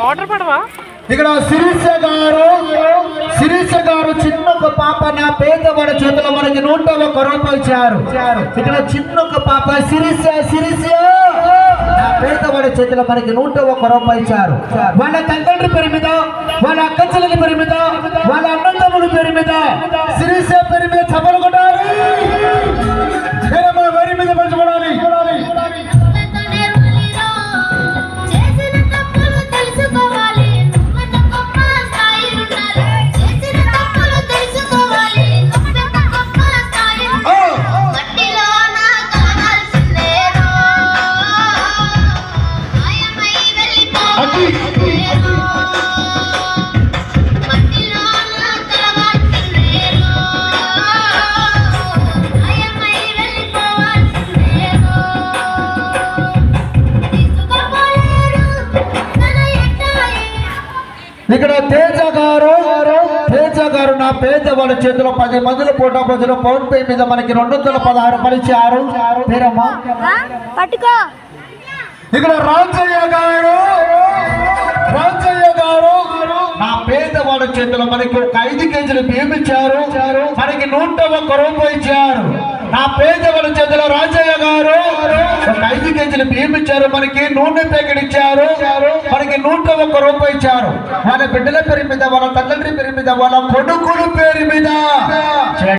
Order పడవా ఇక్కడ శిరీష గారు చిన్న ఒక పాప నా పేదవాడి చేతిలో మనకి 101 రూపాయలు ఇచ్చారు. ఇక్కడ చిన్న ఒక పాప శిరీష నా పేదవాడి చేతిలో మనకి 101 రూపాయలు ఇచ్చారు. వాళ్ళ తండ్రి పేరు మీద, వాళ్ళ అక్క చెల్లెల పేరు మీద, వాళ్ళ అన్నదమ్ముల పేరు మీద, శిరీష పేరు మీద చపలు కొట్టాలి, వరి మీద పంచుకోవాలి. ఇక్కడ తేజ గారు నా పేదవాళ్ళ చేతిలో 10 మందుల పూట బదులు ఫోన్ పే మీద మనకి 216 రూపాయలు ఇచ్చారు. పేరమ్మా పట్టుకో. ఇక్కడ రాజయ్య గారు నా పేదవాళ్ళ చేతిలో మనకి ఒక 5 కేజీలు బియ్యం ఇచ్చారు. మనకి 101 రూపాయలు ఇచ్చారు. నా పేదవాళ్ళ చేతిలో రాజయ్య గారు ఒక 5 కేజీలు బియ్యం ఇచ్చారు. మనకి నూనె ప్యాకెట్ ఇచ్చారు. మనకి 101 రూపాయలు ఇచ్చారు. వాళ్ళ బిడ్డల పేరు మీద, వాళ్ళ తండ్రి పేరు మీద, వాళ్ళ కొడుకుల పేరు మీద